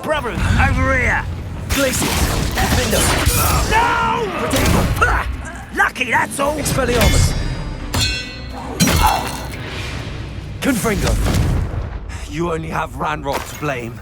Brother, over here! Glacius! Defender! No! Potato! Lucky, that's all! Expelliarmus! Confringo! You only have Ranrock to blame.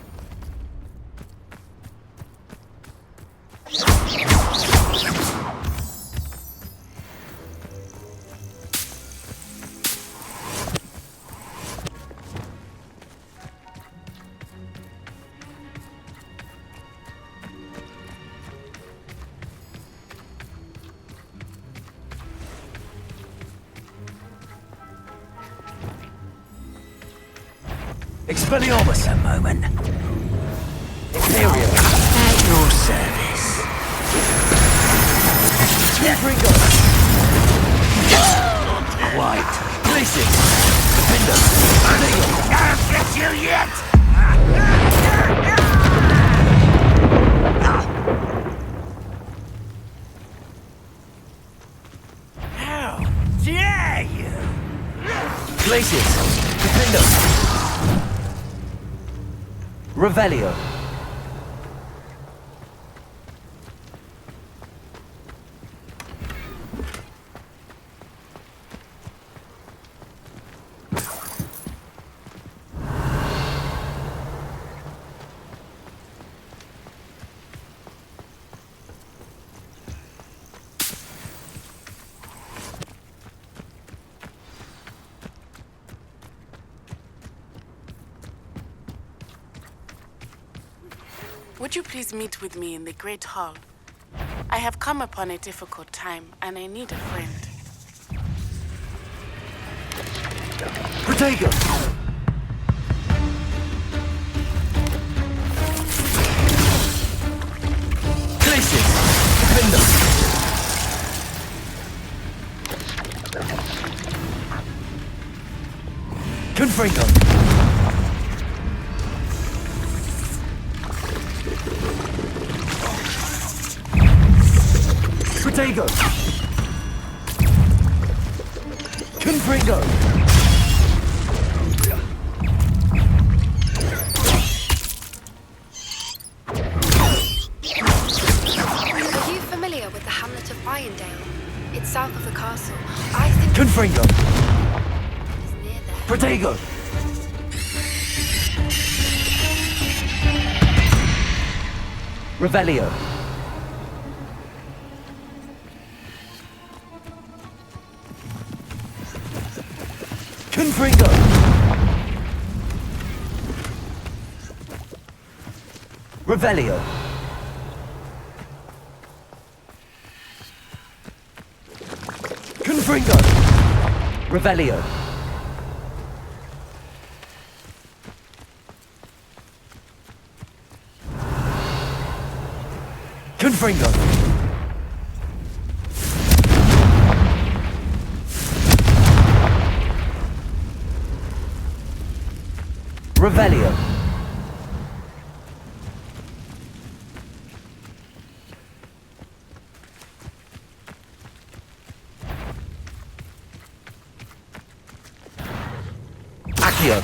Expelliarmus! A moment. Imperium! At your service. Confringo! Quite. Glacius! Defender! I'll get you yet! How dare you! Glacius! Defender! Revelio! Would you please meet with me in the Great Hall? I have come upon a difficult time, and I need a friend. Protego! Glacius! Defender! Confringo! Protego! Confringo! Are you familiar with the hamlet of Irondale? It's south of the castle. I think Confringo! it's near there. Protego! Revelio! Confringo! Revelio! Confringo! Revelio! Confringo! Revelio! Accio!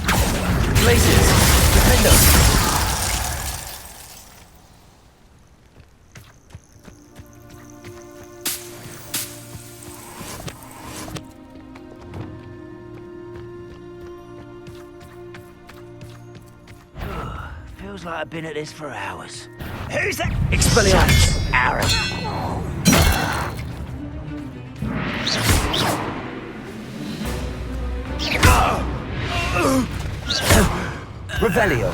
Glacius! Defender! Feels like I've been at this for hours. Who's that? Expelliarmus! Aaron. Revelio!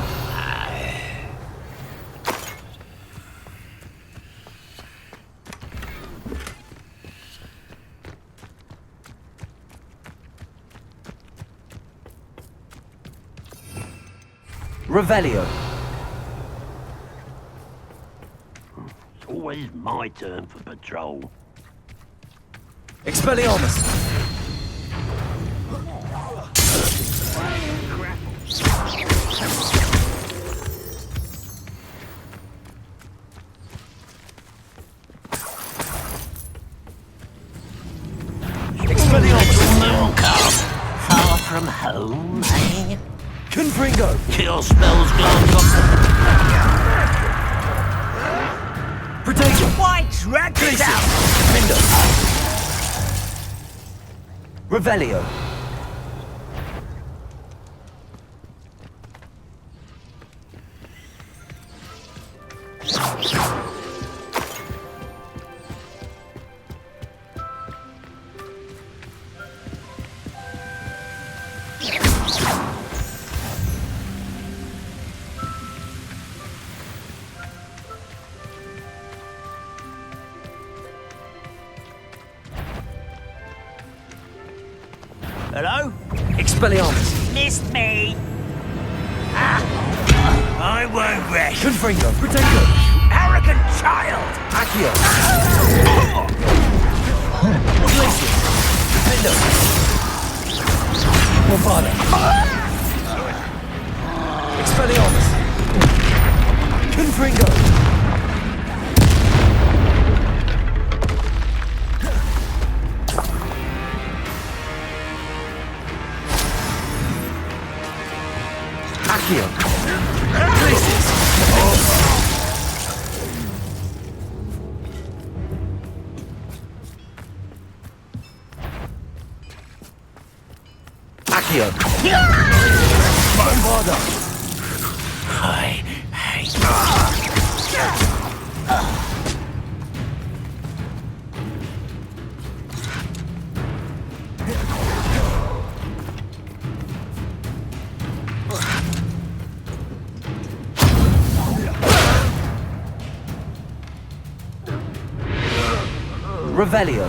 Revelio! It's always my turn for patrol. Expelliarmus! Expelliarmus! Moon calf. Far from home, eh? Confringo. Kill spells, Lodgok. Potato. Why drag it out? Mindo. Revelio. Hello? Expelliarmus. Missed me. Ah. I won't rest. Confringo. Potato. Arrogant child. Accio. Glacius. Mindo. Morfada. Expelliarmus. Confringo. Accio. Glacius. Accio. Bombarda. I hate. Revelio.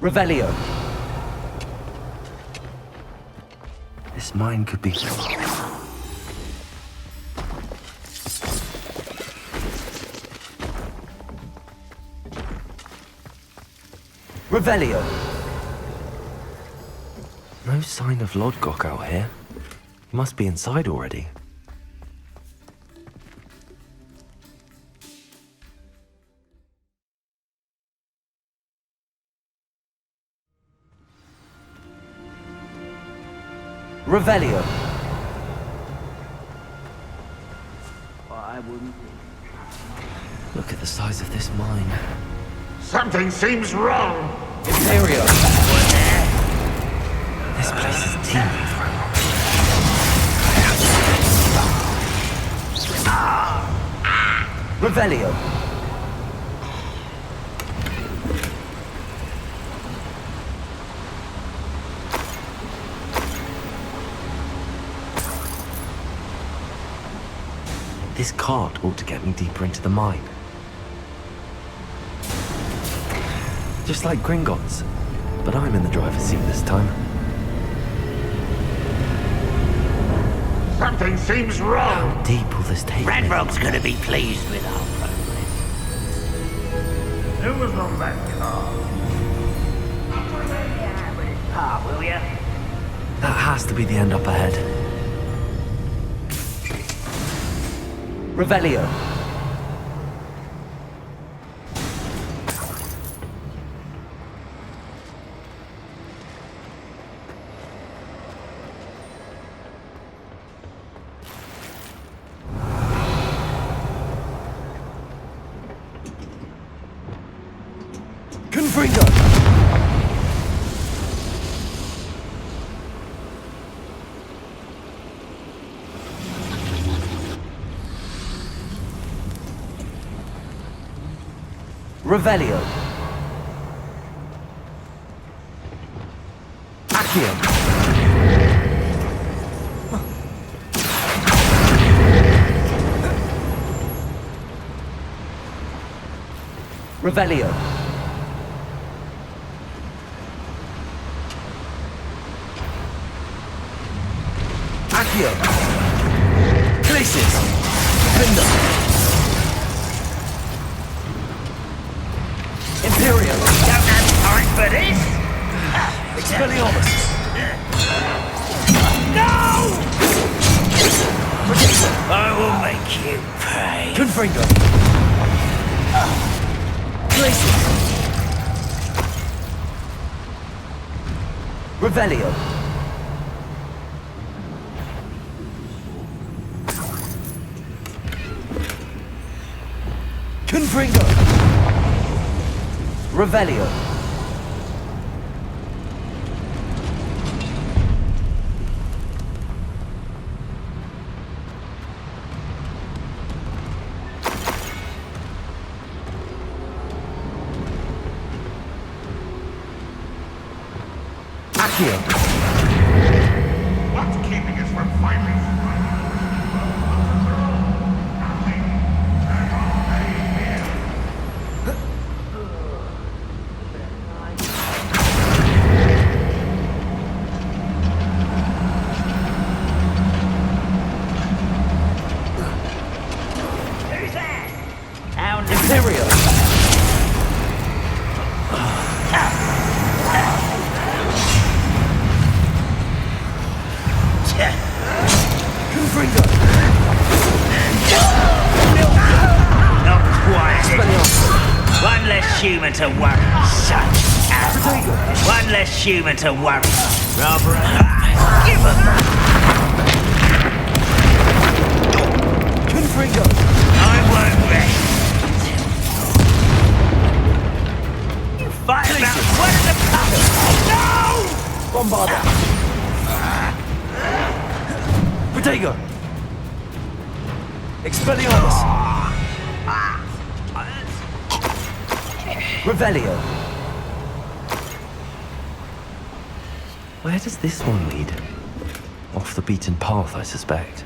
Revelio. This mine could be... Revelio. No sign of Lodgok out here. He must be inside already. Revelio. I wouldn't. Look at the size of this mine. Something seems wrong. Imperio. This place is teeming. Revelio. This cart ought to get me deeper into the mine. Just like Gringotts, but I'm in the driver's seat this time. Something seems wrong. How deep will this take me? Ranrock's gonna be pleased with our progress. It was on that car. Ah, will ya? That has to be the end up ahead. Revelio. Confringo. Revelio. Accio. Revelio. Accio. Places. Defender. Imperial. Don't have time for this! Expelliarmus. No! I will make you pay. Confringo. Places. Revelio. Confringo. Revelio. Accio. What's keeping us from finally? Who's that? How Imperial. Confringo. Not quite. Expelliarmus. One less human to worry. Shut up. Protego. One less human to worry. Rather give up. Confringo. I won't rest. You fight about one of the pups. No! Bombarda. Protego. Expelliarmus. Revelio. Where does this one lead? Off the beaten path, I suspect.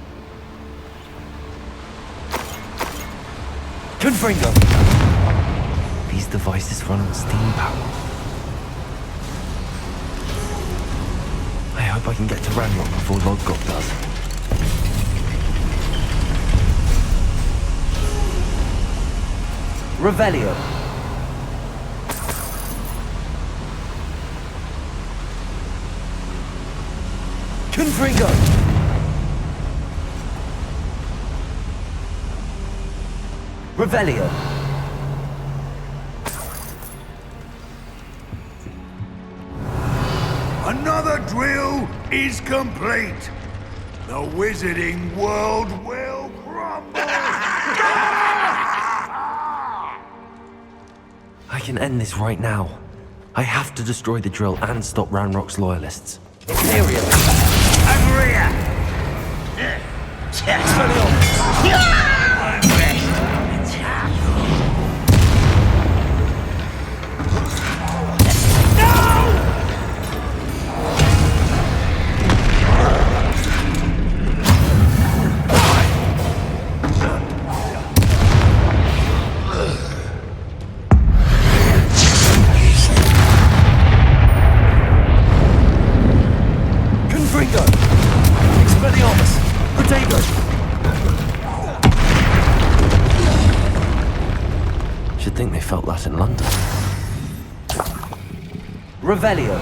Confringo. These devices run on steam power. I hope I can get to Ranrock before Lodgok does. Revelio. Confringo. Revelio. Another drill is complete. The wizarding world will crumble. I can end this right now. I have to destroy the drill and stop Ranrock's loyalists. Imperial. Over here. Confringo. Expelliarmus. Protego. Should think they felt that in London. Revelio.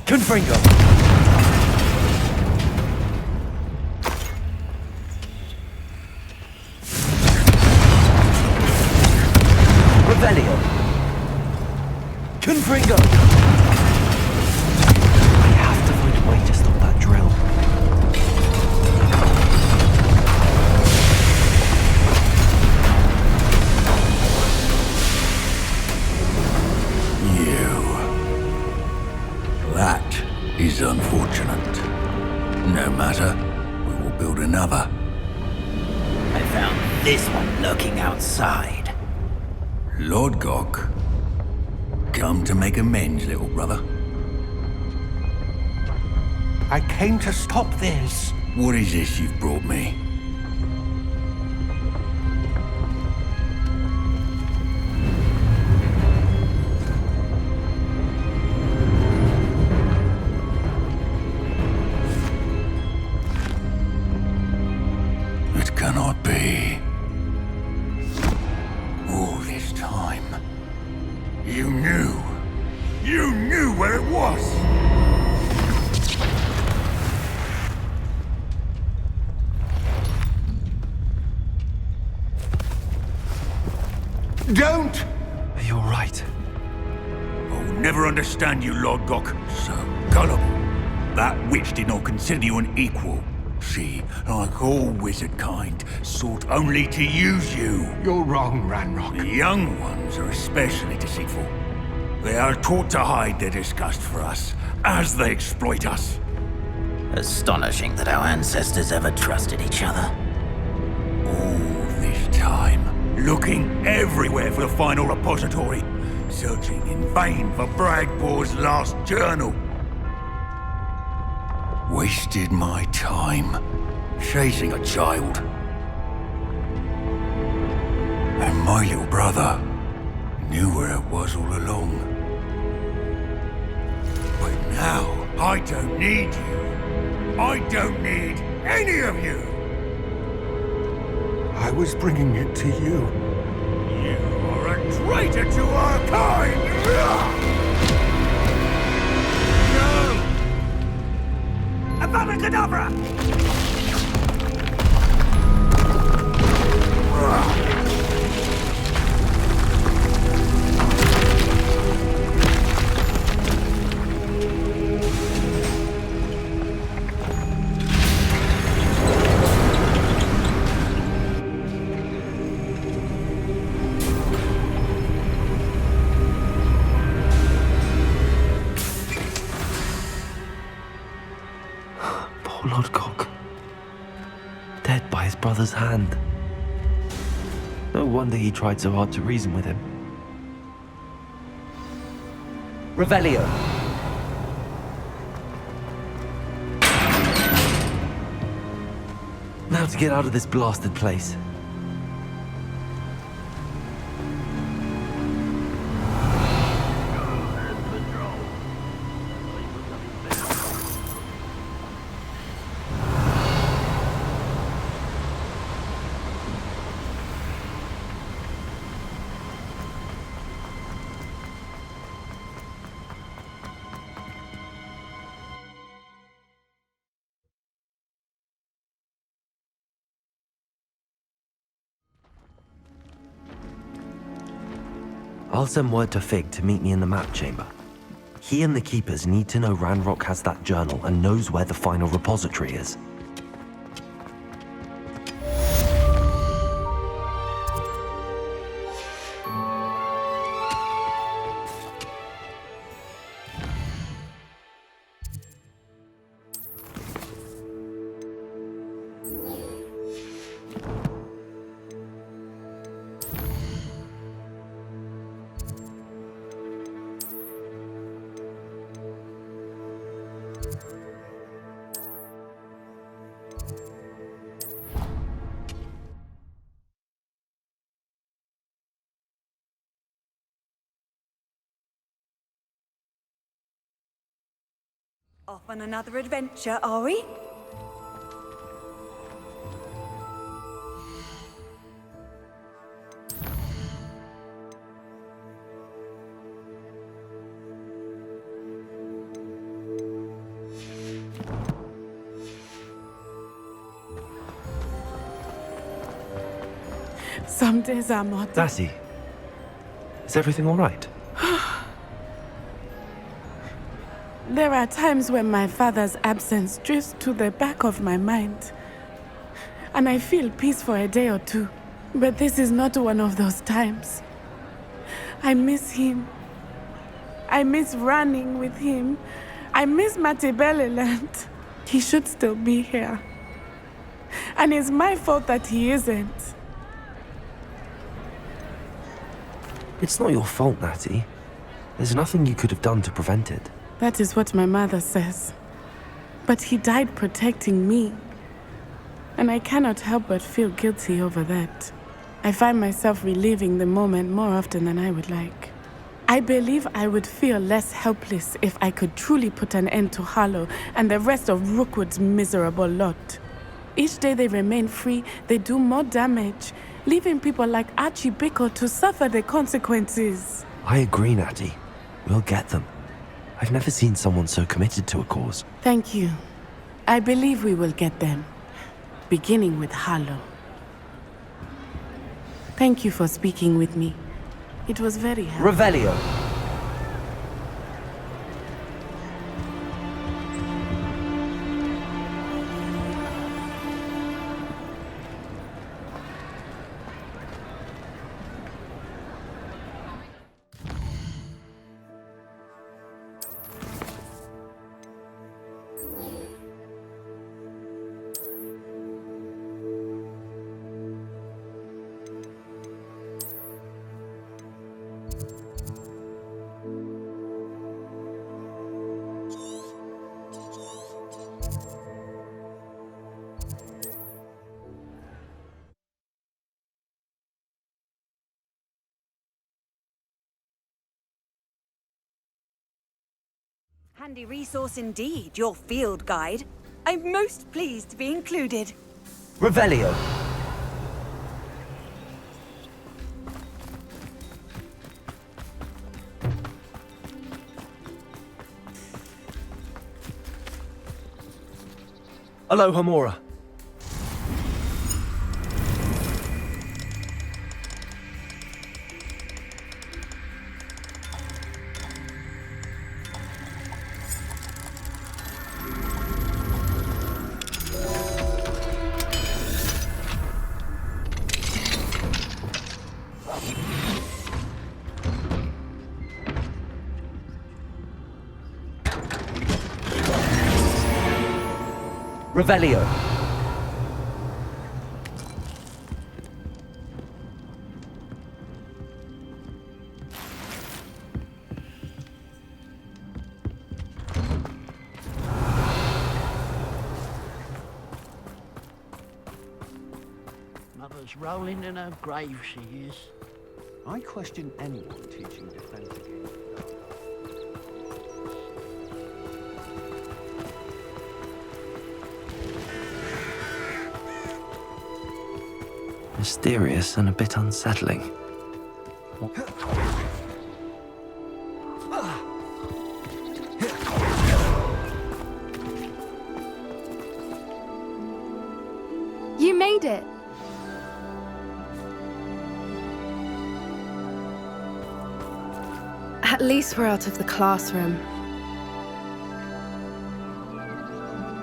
Confringo. Revelio. Confringo. I have to find a way to stop that drill. That is unfortunate. No matter, we will build another. I found this one lurking outside. Lodgok, come to make amends, little brother. I came to stop this. What is this you've brought me? don't! You're right. I'll never understand you, Lodgok. So gullible. That witch did not consider you an equal. She, like all wizard kind, sought only to use you. You're wrong, Ranrock. The young ones are especially deceitful. They are taught to hide their disgust for us, as they exploit us. Astonishing that our ancestors ever trusted each other. All this time, looking everywhere for the final repository, searching in vain for Bragpor's last journal. Wasted my time, chasing a child. And my little brother knew where it was all along. But now, I don't need you. I don't need any of you! I was bringing it to you. You are a traitor to our kind! No! Abracadabra! Poor Lodgok. Dead by his brother's hand. No wonder he tried so hard to reason with him. Revelio. Now to get out of this blasted place. I'll send word to Fig to meet me in the map chamber. He and the Keepers need to know Ranrock has that journal and knows where the final repository is. Off on another adventure, are we? Some days are more. Lassie, is everything all right? There are times when my father's absence drifts to the back of my mind, and I feel peace for a day or two. But this is not one of those times. I miss him. I miss running with him. I miss Matebeleland. He should still be here. And it's my fault that he isn't. It's not your fault, Natty. There's nothing you could have done to prevent it. That is what my mother says. But he died protecting me. And I cannot help but feel guilty over that. I find myself reliving the moment more often than I would like. I believe I would feel less helpless if I could truly put an end to Harlow and the rest of Rookwood's miserable lot. Each day they remain free, they do more damage, leaving people like Archie Bickle to suffer the consequences. I agree, Natty. We'll get them. I've never seen someone so committed to a cause. Thank you. I believe we will get them, beginning with Harlow. Thank you for speaking with me. It was very helpful. Revelio. Handy resource indeed, your field guide. I'm most pleased to be included. Revelio. Aloha Mora. Revelio. Mother's rolling in her grave, she is. I question anyone teaching defense against the dark. Mysterious and a bit unsettling. You made it! At least we're out of the classroom.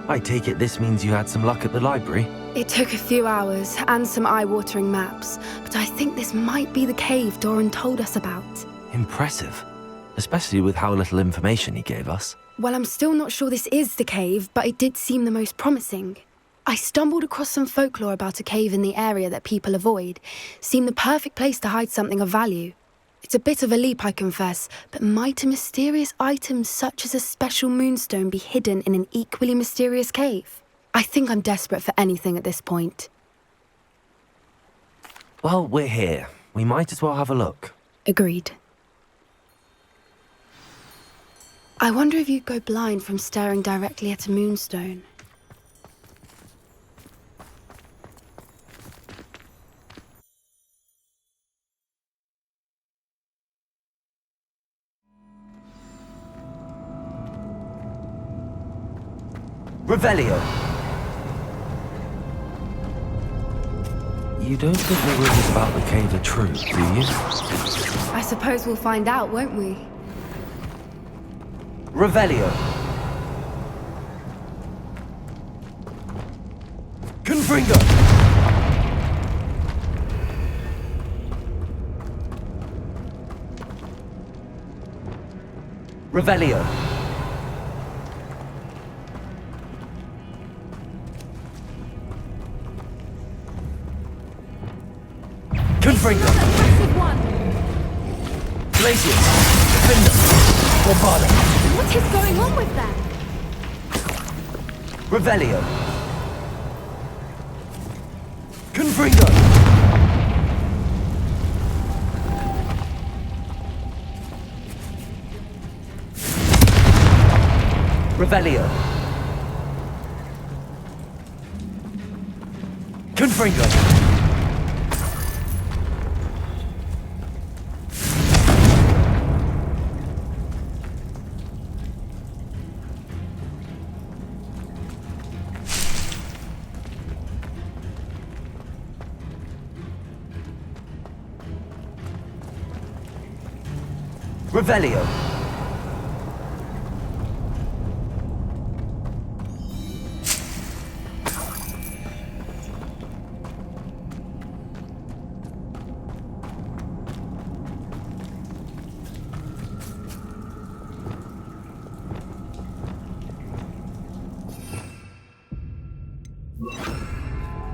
I take it this means you had some luck at the library? It took a few hours and some eye-watering maps, but I think this might be the cave Doran told us about. Impressive. Especially with how little information he gave us. Well, I'm still not sure this is the cave, but it did seem the most promising. I stumbled across some folklore about a cave in the area that people avoid. Seemed the perfect place to hide something of value. It's a bit of a leap, I confess, but might a mysterious item such as a special moonstone be hidden in an equally mysterious cave? I think I'm desperate for anything at this point. Well, we're here. We might as well have a look. Agreed. I wonder if you'd go blind from staring directly at a moonstone. Revelio. You don't think the rumors about the cave are true, do you? I suppose we'll find out, won't we? Revelio. Confringo. Revelio. Confringo. Glacius. Defender. Bombada. What is going on with them? Revelio. Confringo. Revelio. Confringo. Revelio.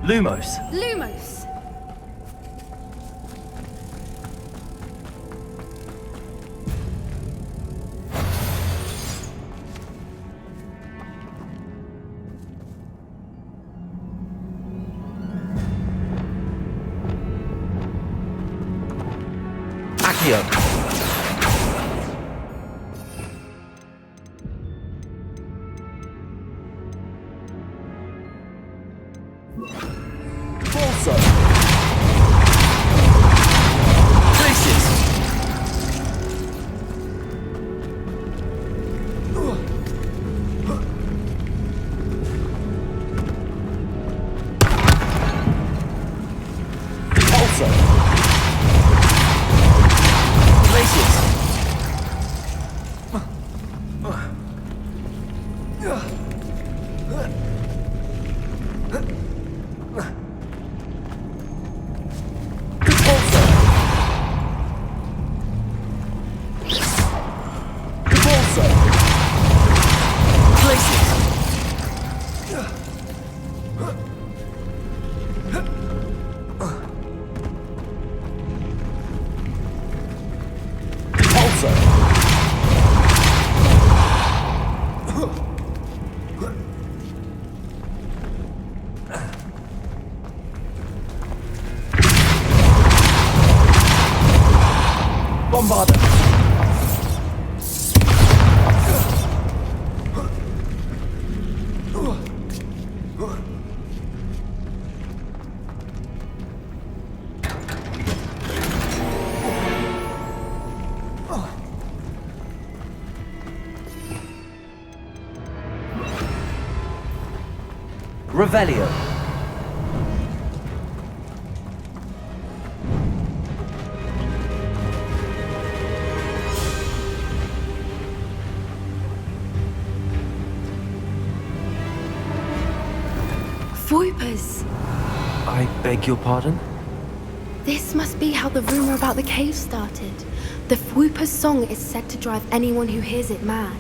Lumos. Lumos! Accio. Balso. Places. Balso. Places. Bombarder. Revelio. Voipers! I beg your pardon? This must be how the rumor about the cave started. The Whooper's song is said to drive anyone who hears it mad.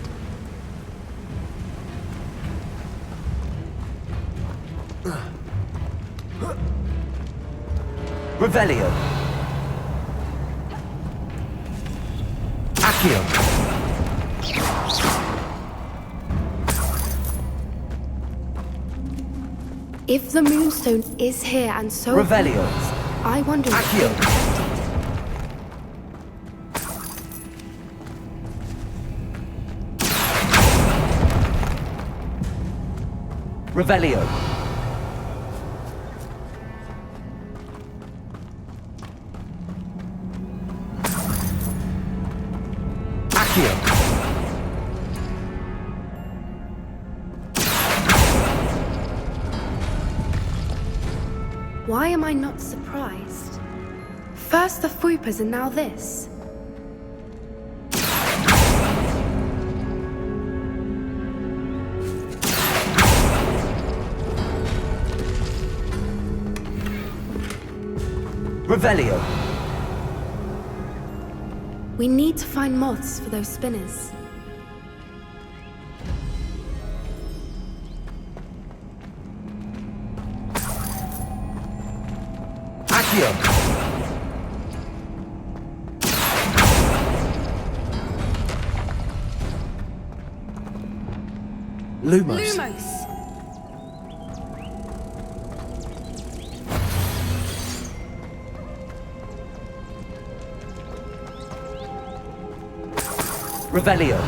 Revelio. Accio. If the Moonstone is here and so Revelio. I wonder if Accio. Revelio. Accio. Why am I not surprised? First the Whoopers and now this. Revelio. We need to find moths for those spinners. Accio. Lumos. Lumos! Revelio.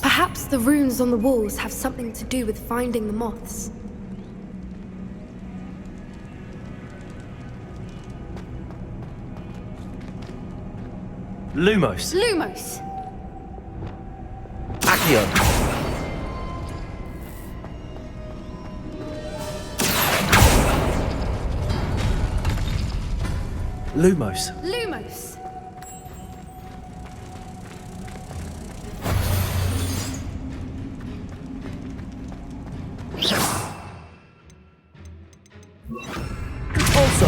Perhaps the runes on the walls have something to do with finding the moths. Lumos. Lumos! Accio. Lumos. Lumos! Also.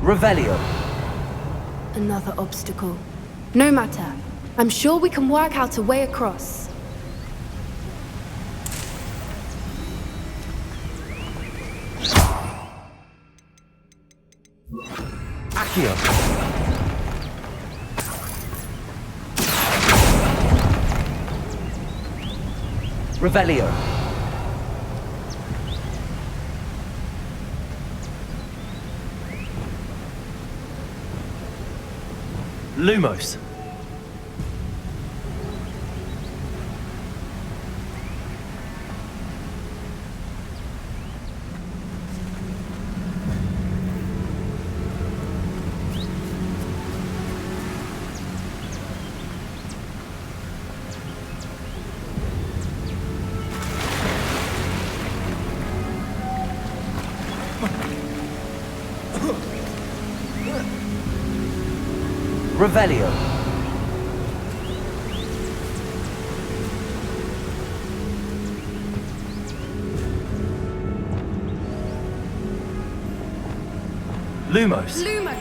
Revelio. Another obstacle. No matter. I'm sure we can work out a way across. Accio. Revelio. Lumos. Revelio. Lumos. Lumos!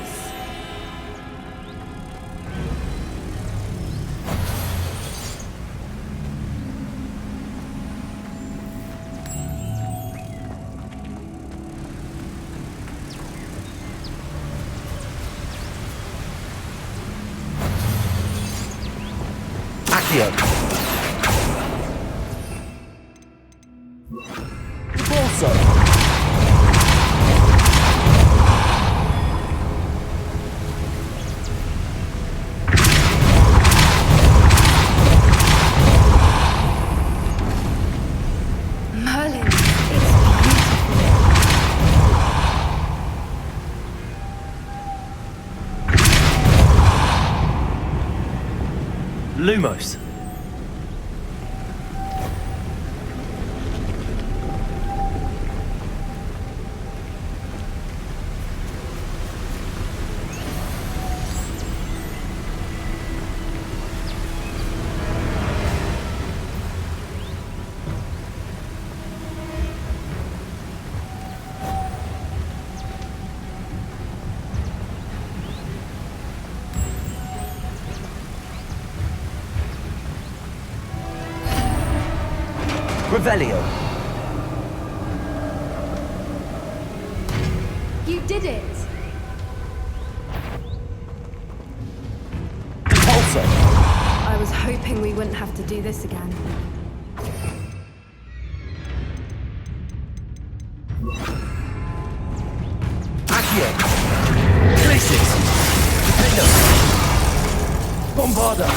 Accio. Also. Merlin, it's beautiful. Lumos. Revelio. You did it! Also. I was hoping we wouldn't have to do this again. Accio. Glacis. Defendo. Bombarda.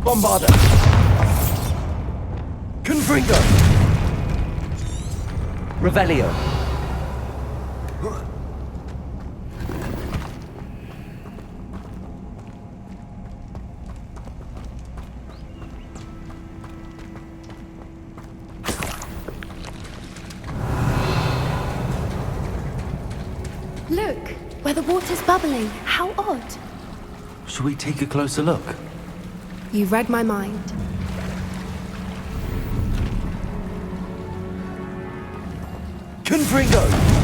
Bombarda. Confringo. Revelio. Look, where the water's bubbling. How odd. Should we take a closer look? You read my mind. Confringo.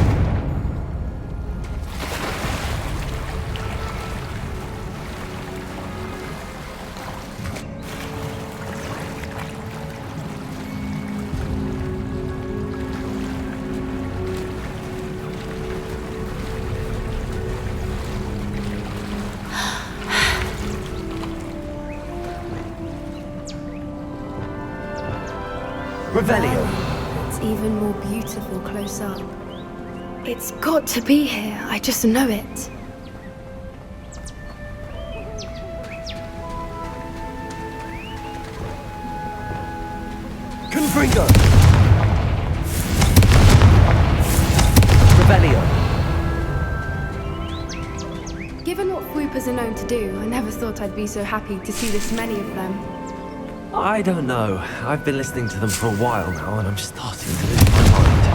Revelio. It's even more beautiful close up. It's got to be here, I just know it. Confringo. Revelio. Given what Fwoopas are known to do, I never thought I'd be so happy to see this many of them. I don't know. I've been listening to them for a while now, and I'm starting to lose my mind.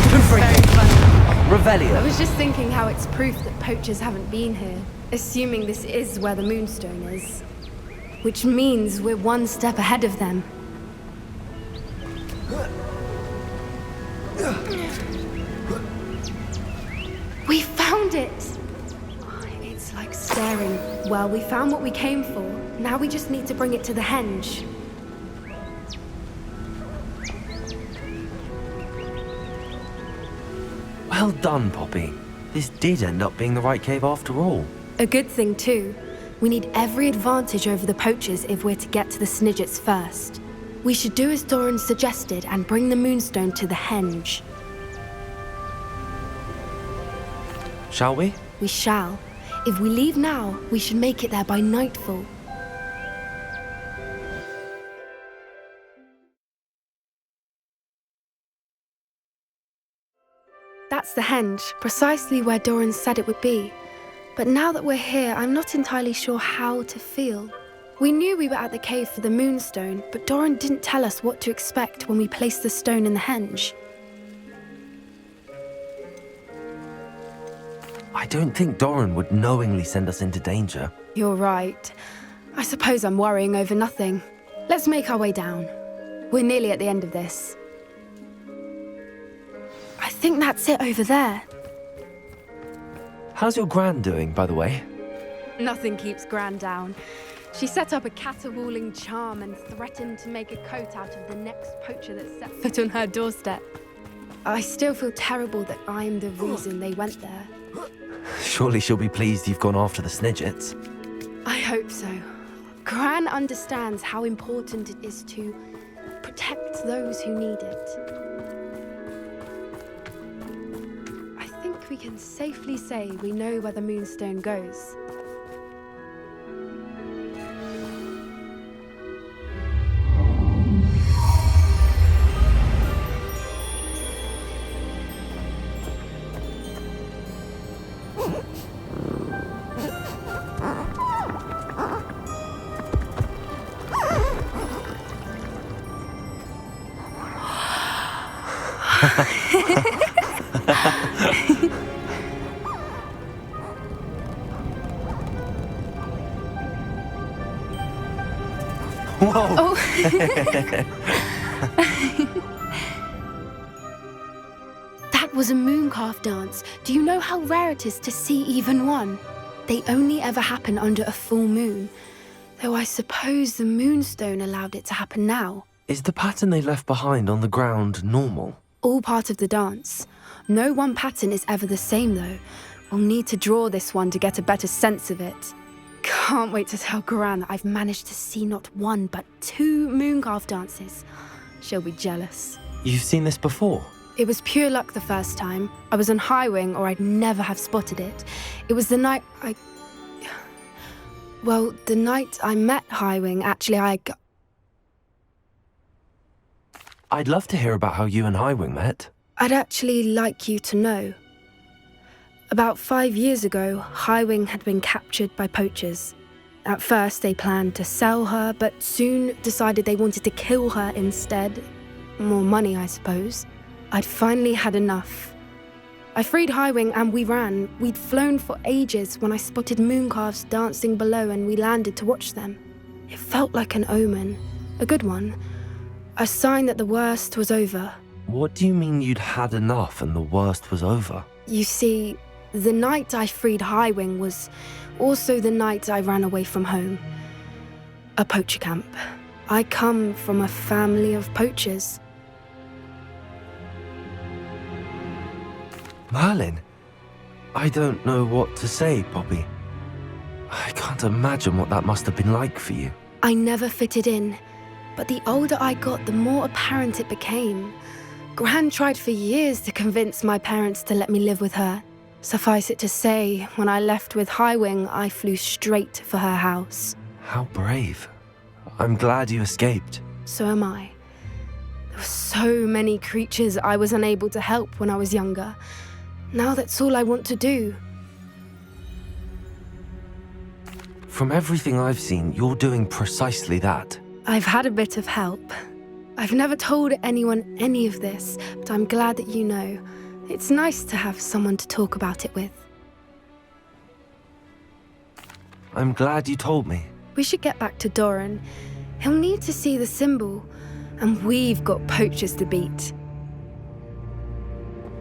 Very funny. I Revelio. was just thinking how it's proof that poachers haven't been here, assuming this is where the Moonstone is. Which means we're one step ahead of them. We found it! It's like staring. Well, we found what we came for. Now we just need to bring it to the henge. Well done, Poppy. This did end up being the right cave after all. A good thing, too. We need every advantage over the poachers if we're to get to the Snidgets first. We should do as Doran suggested and bring the Moonstone to the henge. Shall we? We shall. If we leave now, we should make it there by nightfall. That's the henge, precisely where Doran said it would be. But now that we're here, I'm not entirely sure how to feel. We knew we were at the cave for the Moonstone, but Doran didn't tell us what to expect when we placed the stone in the henge. I don't think Doran would knowingly send us into danger. You're right. I suppose I'm worrying over nothing. Let's make our way down. We're nearly at the end of this. I think that's it over there. How's your gran doing, by the way? Nothing keeps Gran down. She set up a caterwauling charm and threatened to make a coat out of the next poacher that set foot on her doorstep. I still feel terrible that I'm the reason they went there. Surely she'll be pleased you've gone after the Snidgets. I hope so. Gran understands how important it is to protect those who need it. I think we can safely say we know where the Moonstone goes. Whoa! That was a mooncalf dance. Do you know how rare it is to see even one? They only ever happen under a full moon. Though I suppose the Moonstone allowed it to happen now. Is the pattern they left behind on the ground normal? All part of the dance. No one pattern is ever the same, though. We'll need to draw this one to get a better sense of it. Can't wait to tell Gran that I've managed to see not one, but 2 mooncalf dances. She'll be jealous. You've seen this before? It was pure luck the first time. I was on Highwing, or I'd never have spotted it. It was the night the night I met Highwing, actually, I'd love to hear about how you and Highwing met. I'd actually like you to know. About 5 years ago, Highwing had been captured by poachers. At first, they planned to sell her, but soon decided they wanted to kill her instead. More money, I suppose. I'd finally had enough. I freed Highwing and we ran. We'd flown for ages when I spotted mooncalves dancing below and we landed to watch them. It felt like an omen. A good one. A sign that the worst was over. What do you mean you'd had enough and the worst was over? You see, the night I freed Highwing was also the night I ran away from home. A poacher camp. I come from a family of poachers. Merlin? I don't know what to say, Poppy. I can't imagine what that must have been like for you. I never fitted in, But the older I got, the more apparent it became. Gran tried for years to convince my parents to let me live with her. Suffice it to say, when I left with Highwing, I flew straight for her house. How brave. I'm glad you escaped. So am I. There were so many creatures I was unable to help when I was younger. Now that's all I want to do. From everything I've seen, you're doing precisely that. I've had a bit of help. I've never told anyone any of this, but I'm glad that you know. It's nice to have someone to talk about it with. I'm glad you told me. We should get back to Doran. He'll need to see the symbol, and we've got poachers to beat.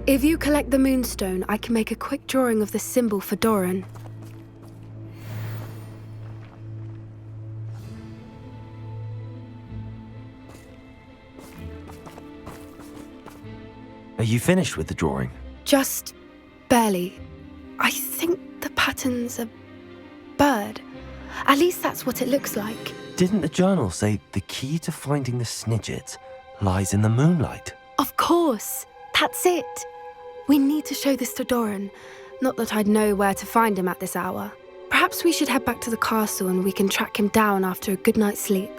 If you collect the moonstone, I can make a quick drawing of the symbol for Doran. Are you finished with the drawing? Just barely. I think the pattern's a bird. At least that's what it looks like. Didn't the journal say the key to finding the Snidget lies in the moonlight? Of course. That's it. We need to show this to Doran. Not that I'd know where to find him at this hour. Perhaps we should head back to the castle and we can track him down after a good night's sleep.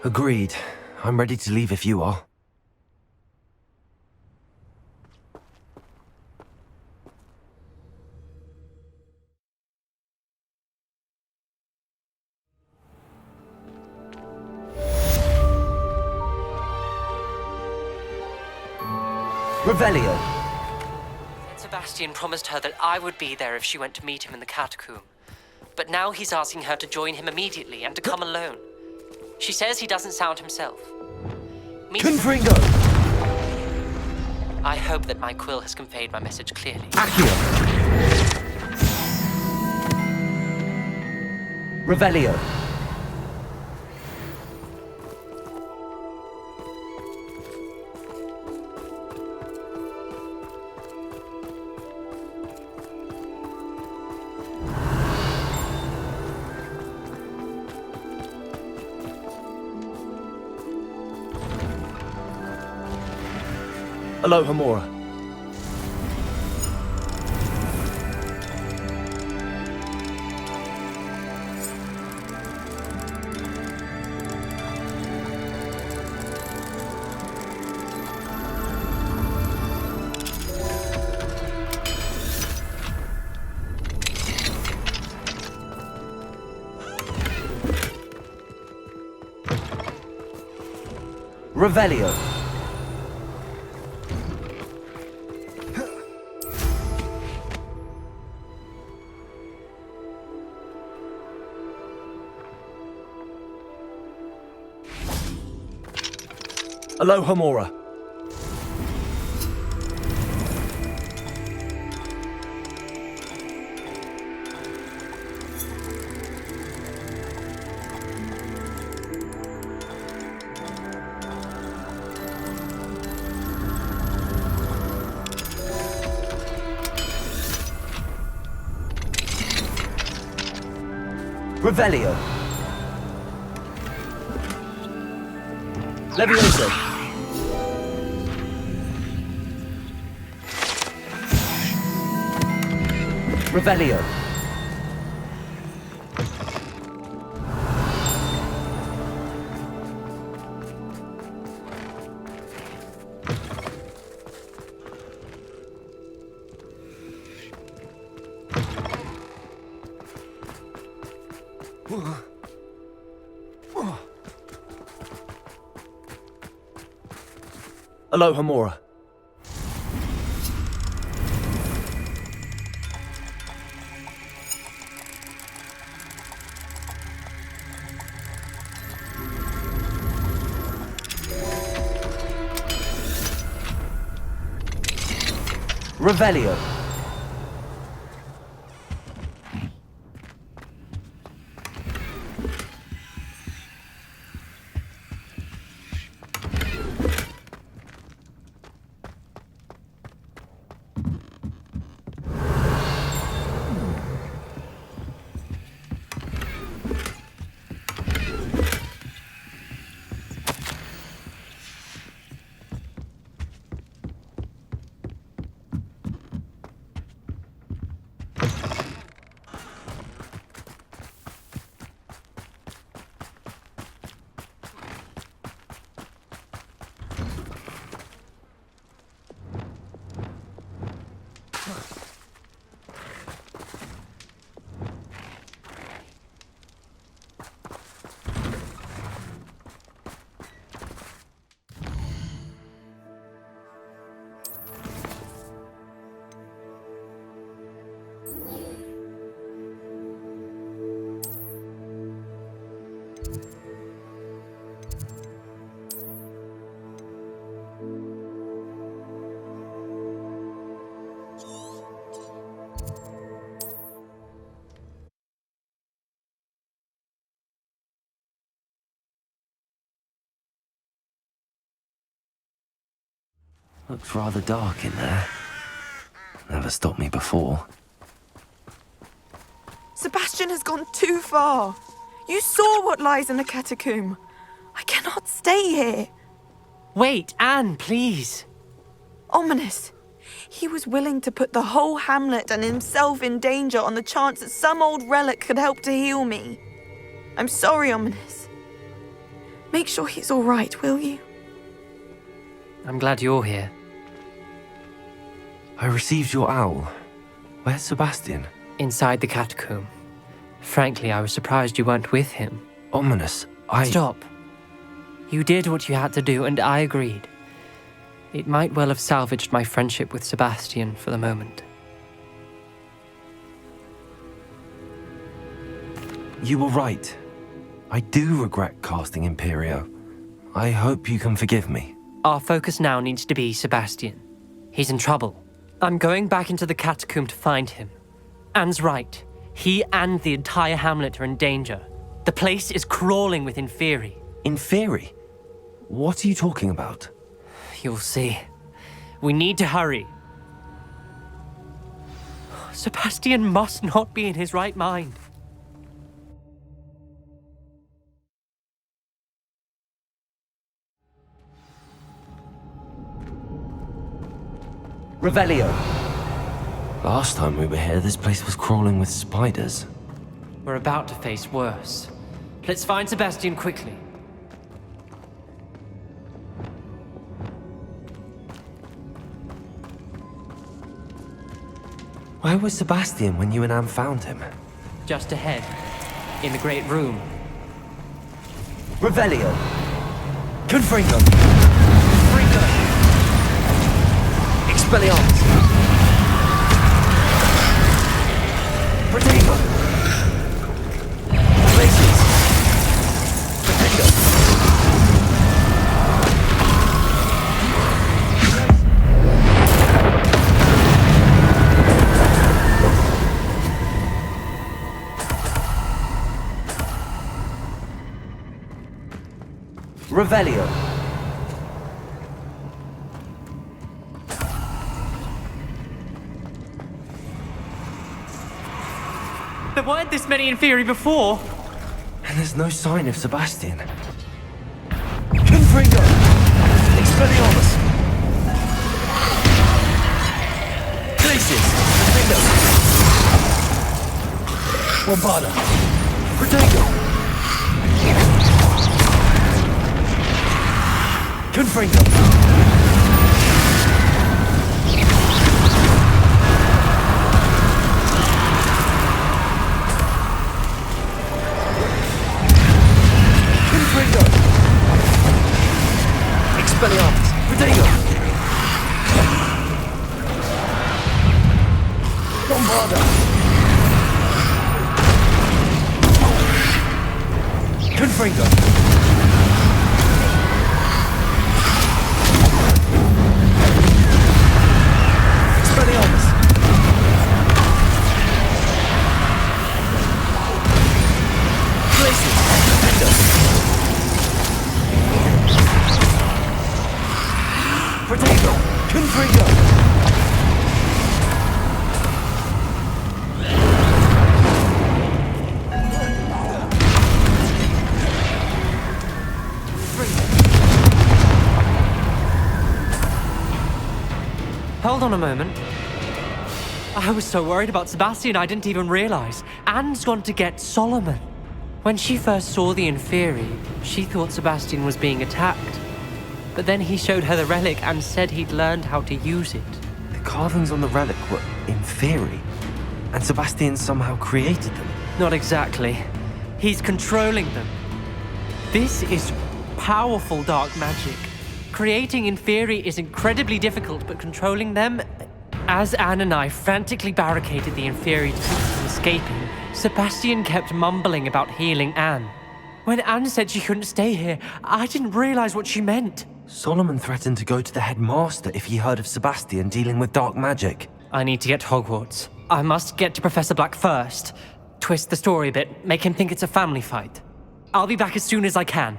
Agreed. I'm ready to leave if you are. Revelio. Sebastian promised her that I would be there if she went to meet him in the catacomb. But now he's asking her to join him immediately and to come alone. She says he doesn't sound himself. Confringo! I hope that my quill has conveyed my message clearly. Accio. Revelio. Aloha Mora. Revelio. Aloha Mora. Revelio. Levioso. Revelio. Aloha Mora. Revelio. Looks rather dark in there. Never stopped me before. Sebastian has gone too far. You saw what lies in the catacomb. I cannot stay here. Wait, Anne, please. Ominous. He was willing to put the whole hamlet and himself in danger on the chance that some old relic could help to heal me. I'm sorry, Ominous. Make sure he's all right, will you? I'm glad you're here. I received your owl. Where's Sebastian? Inside the catacomb. Frankly, I was surprised you weren't with him. Ominous, Stop. You did what you had to do, and I agreed. It might well have salvaged my friendship with Sebastian for the moment. You were right. I do regret casting Imperio. I hope you can forgive me. Our focus now needs to be Sebastian. He's in trouble. I'm going back into the catacomb to find him. Anne's right. He and the entire hamlet are in danger. The place is crawling with Inferi. Inferi? What are you talking about? You'll see. We need to hurry. Sebastian must not be in his right mind. Revelio. Last time we were here, this place was crawling with spiders. We're about to face worse. Let's find Sebastian quickly. Where was Sebastian when you and Anne found him? Just ahead, in the great room. Revelio. Confringo! Fringo! Expelliarmus. Protego! Places! Protego! Revelio. There weren't this many Inferi before. And there's no sign of Sebastian. Confringo! Expelliarmus! Glacius! Protego! Bombada! Protego! Confringo! Confringo! Expelliarmus! Protego! Bombada! Confringo! Hold on a moment. I was so worried about Sebastian I didn't even realize. Anne's gone to get Solomon. When she first saw the Inferi, she thought Sebastian was being attacked. But then he showed her the relic and said he'd learned how to use it. The carvings on the relic were Inferi, and Sebastian somehow created them. Not exactly. He's controlling them. This is powerful dark magic. Creating Inferi is incredibly difficult, but controlling them... As Anne and I frantically barricaded the Inferi to keep them from escaping, Sebastian kept mumbling about healing Anne. When Anne said she couldn't stay here, I didn't realize what she meant. Solomon threatened to go to the headmaster if he heard of Sebastian dealing with dark magic. I need to get to Hogwarts. I must get to Professor Black first. Twist the story a bit, make him think it's a family fight. I'll be back as soon as I can.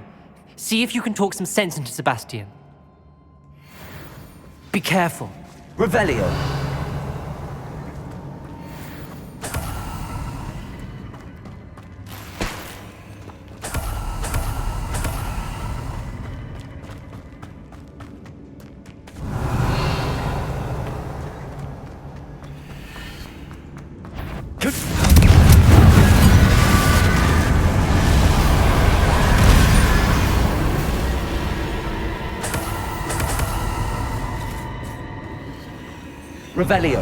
See if you can talk some sense into Sebastian. Be careful. Revelio. Revelio.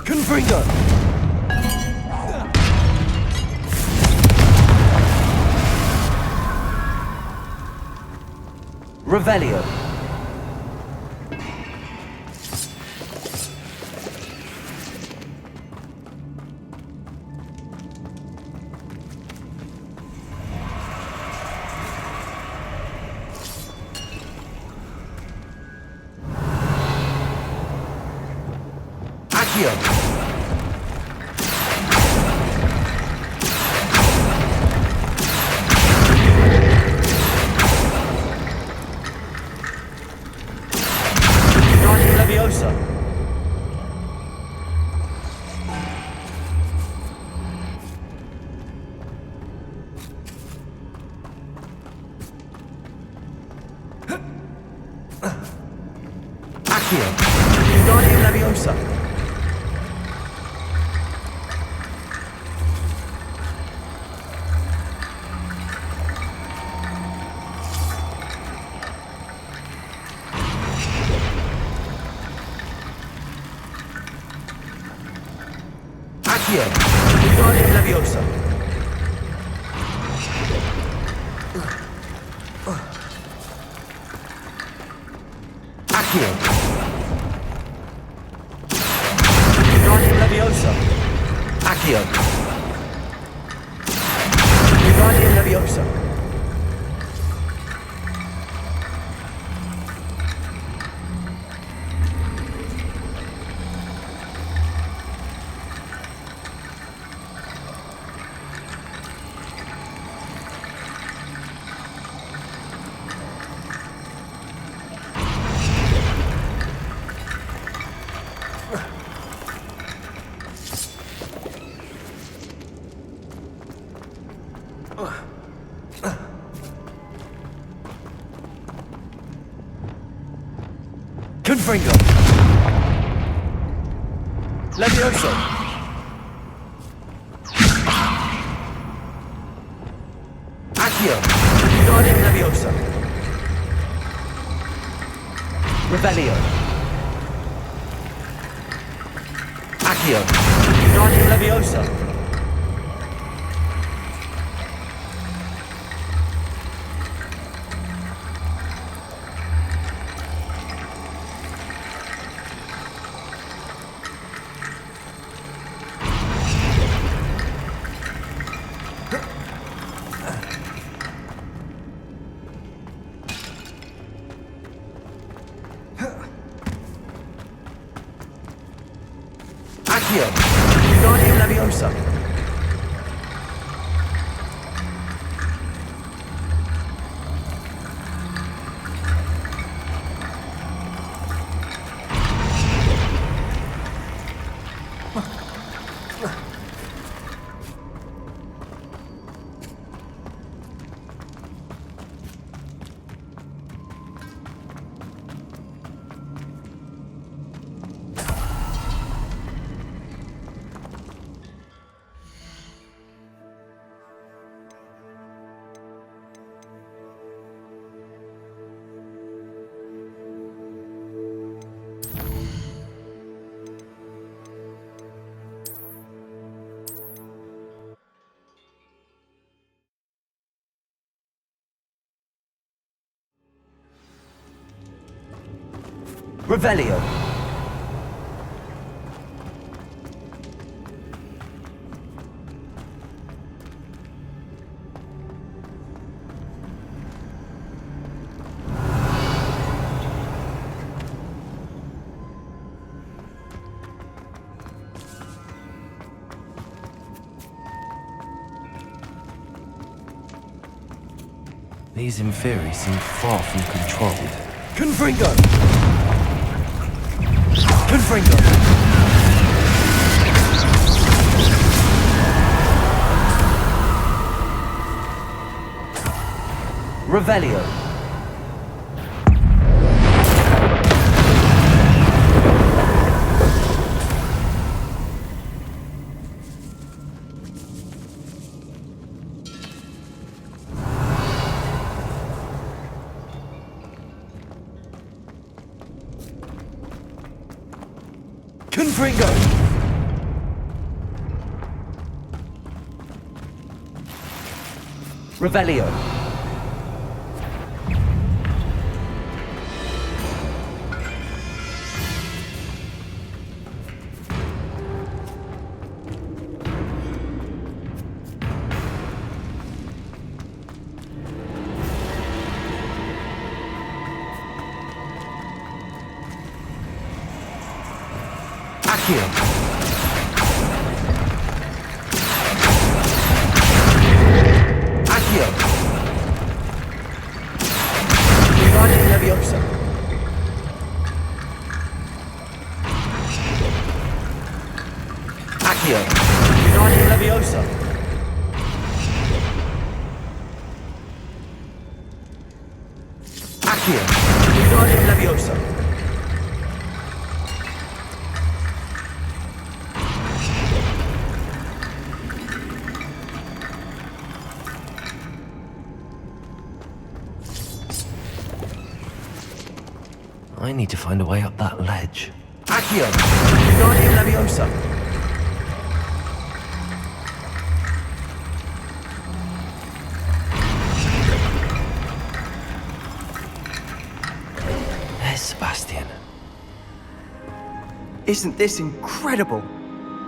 Confringo! Revelio. Accio. Guardian Leviosa. Accio. Guardian Leviosa. Accio. Guardian Leviosa. Accio. Guardian Leviosa. Accio. Guardian Leviosa. Confringo. Levioso. Accio. Guardian Leviosa. Revelio. Accio. Guardian Leviosa. Accio. Guardian Leviosa. Revelio. These Inferi seem far from controlled. Confringo! Confringo! Revelio. Confringo. Revelio. Accio. Accio. United Leviosa. Accio. United Leviosa. Accio. United Leviosa. I need to find a way up that ledge. Accio. United Leviosa. There's Sebastian. Isn't this incredible?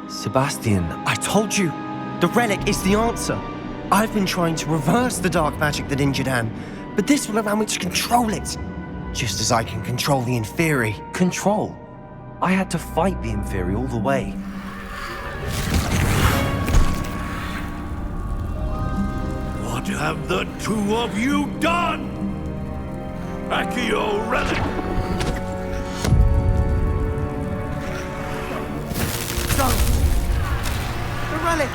Sebastian, I told you, the relic is the answer. I've been trying to reverse the dark magic that injured Anne, but this will allow me to control it. Just as I can control the Inferi. control. I had to fight the Inferi all the way. What have the two of you done? Accio relic! Don't! The relic!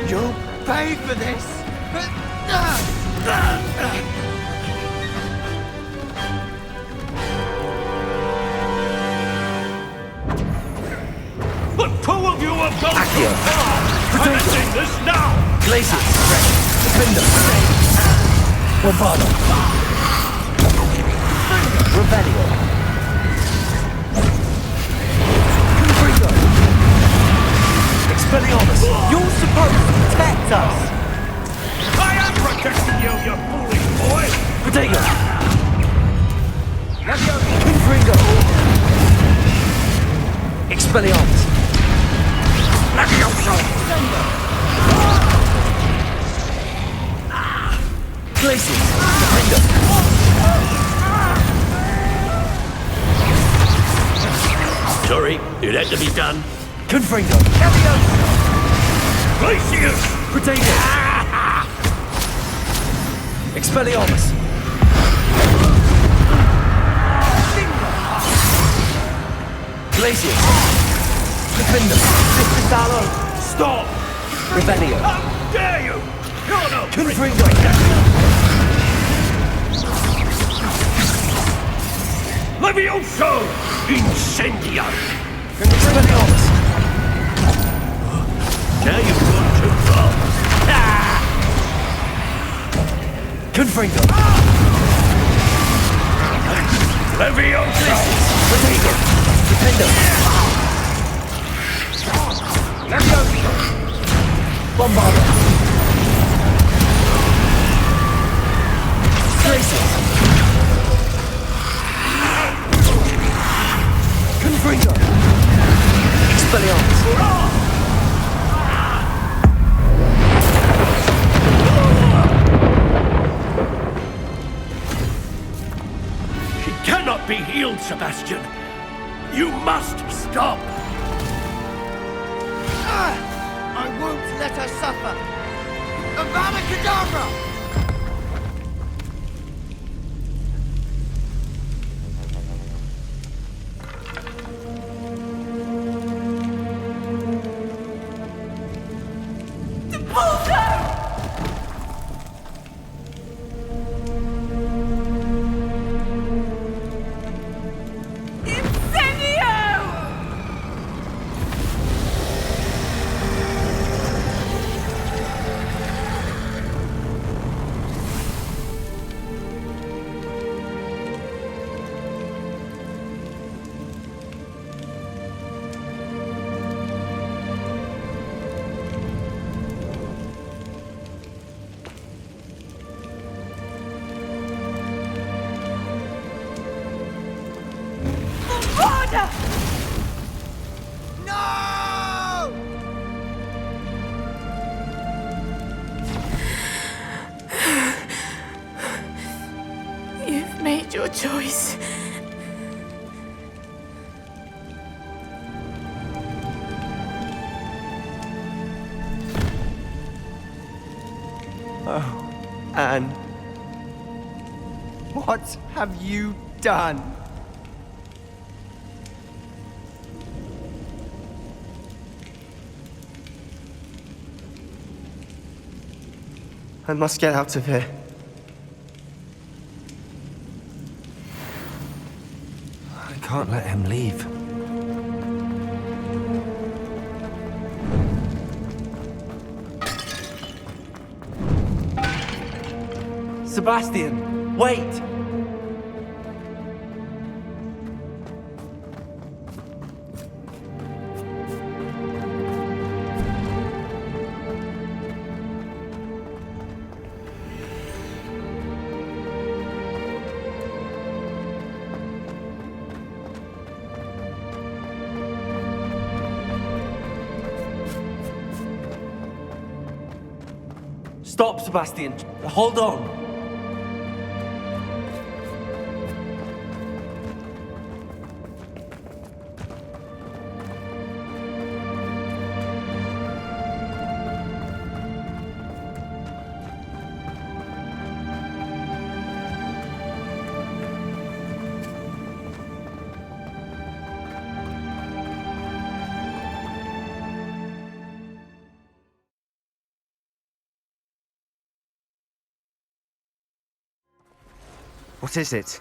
You'll pay for this! The two of you have gone Accio. too far! I'm ending this now! Glacius, Defender, Bombado, Revelio. Confringo, Expelliarmus. You're supposed to protect us! I am protecting you, you foolish boy! Protego, Confringo, Expelliarmus. Glacius, Defender. Sorry, it had to be done. Confringo, Glacius! Protego, Expelliarmus. Glacius, Defender. Mr. Sallow. Stop! Revelio. How dare you! You're no Confringo, Levioso! Incendio! Expelliarmus. Now you've gone too far. Confringo, Levioso! Protego, Defender. Bombado. Glacius. Confringo. Expelliarmus. She cannot be healed, Sebastian. You must stop. I won't let her suffer! Avada Kedavra! You've made your choice. Oh, Anne. What have you done? I must get out of here. I can't let him leave. Sebastian, wait! Stop, Sebastian. Hold on. What is it?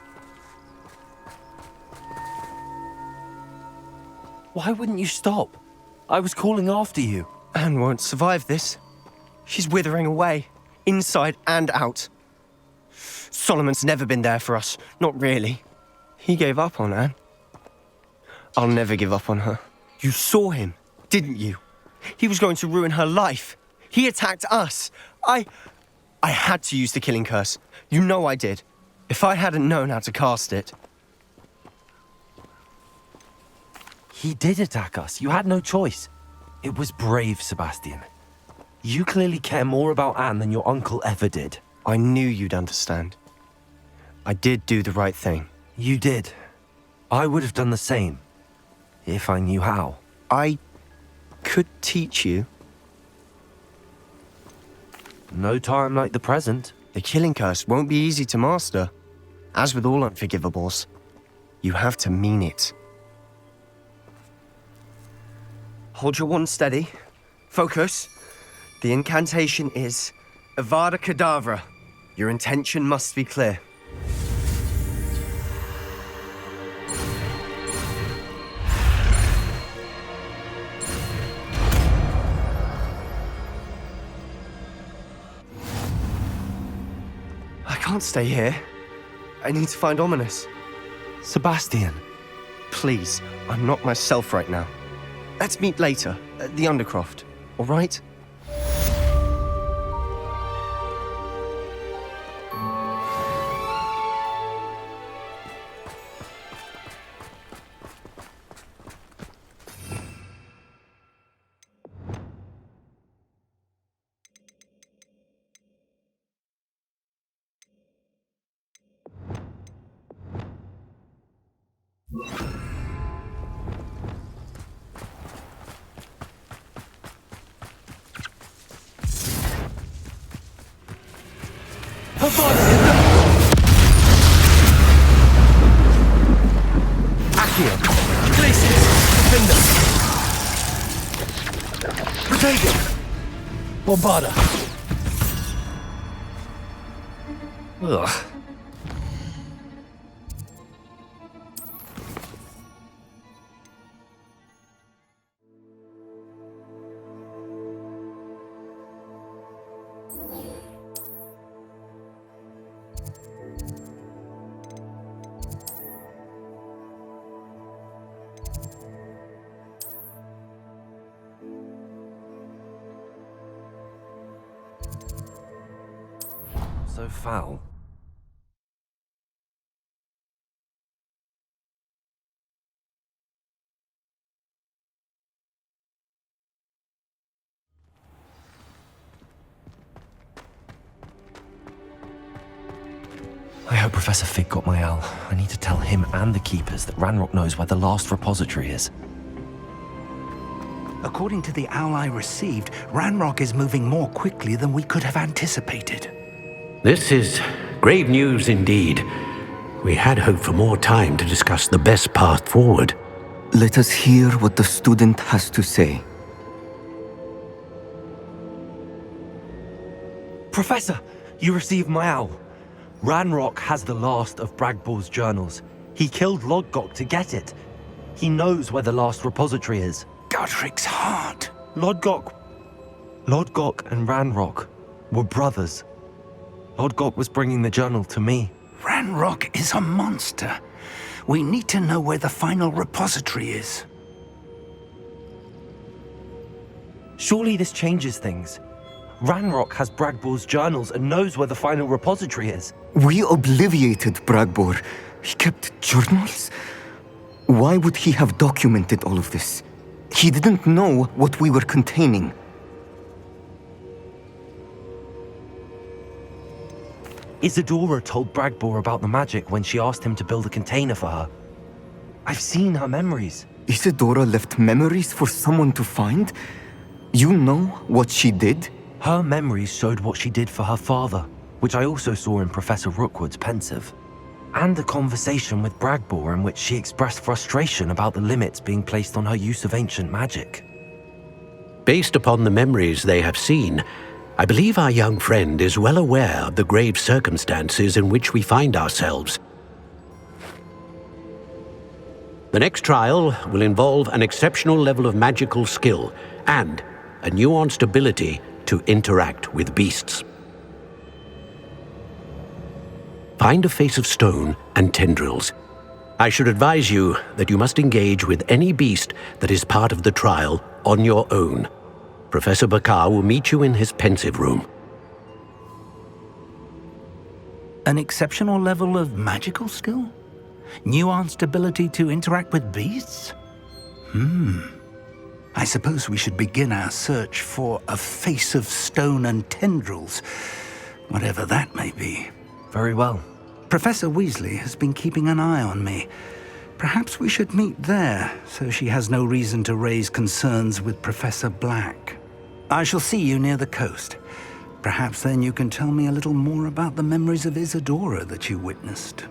Why wouldn't you stop? I was calling after you. Anne won't survive this. She's withering away, inside and out. Solomon's never been there for us, not really. He gave up on Anne. I'll never give up on her. You saw him, didn't you? He was going to ruin her life. He attacked us. I had to use the killing curse. You know I did. If I hadn't known how to cast it... He did attack us. You had no choice. It was brave, Sebastian. You clearly care more about Anne than your uncle ever did. I knew you'd understand. I did do the right thing. You did. I would have done the same, if I knew how. I could teach you. No time like the present. The killing curse won't be easy to master. As with all unforgivables, you have to mean it. Hold your wand steady. Focus. The incantation is Avada Kedavra. Your intention must be clear. I can't stay here. I need to find Ominous. Sebastian. Please, I'm not myself right now. Let's meet later, at the Undercroft, all right? What butter? Ugh. So foul. I hope Professor Fig got my owl. I need to tell him and the Keepers that Ranrock knows where the last repository is. According to the owl I received, Ranrock is moving more quickly than we could have anticipated. This is grave news indeed. We had hoped for more time to discuss the best path forward. Let us hear what the student has to say. Professor, you received my owl. Ranrock has the last of Bragbor's journals. He killed Lodgok to get it. He knows where the last repository is. Godric's heart. Lodgok and Ranrock were brothers. Lodgok was bringing the journal to me. Ranrock is a monster. We need to know where the final repository is. Surely this changes things. Ranrock has Bragbor's journals and knows where the final repository is. We obliviated Bragbor. He kept journals? Why would he have documented all of this? He didn't know what we were containing. Isadora told Bragbor about the magic when she asked him to build a container for her. I've seen her memories. Isadora left memories for someone to find? You know what she did? Her memories showed what she did for her father, which I also saw in Professor Rookwood's pensive. And a conversation with Bragbor in which she expressed frustration about the limits being placed on her use of ancient magic. Based upon the memories they have seen, I believe our young friend is well aware of the grave circumstances in which we find ourselves. The next trial will involve an exceptional level of magical skill and a nuanced ability to interact with beasts. Find a face of stone and tendrils. I should advise you that you must engage with any beast that is part of the trial on your own. Professor Bakar will meet you in his pensive room. An exceptional level of magical skill? Nuanced ability to interact with beasts? I suppose we should begin our search for a face of stone and tendrils, whatever that may be. Very well. Professor Weasley has been keeping an eye on me. Perhaps we should meet there, so she has no reason to raise concerns with Professor Black. I shall see you near the coast. Perhaps then you can tell me a little more about the memories of Isadora that you witnessed.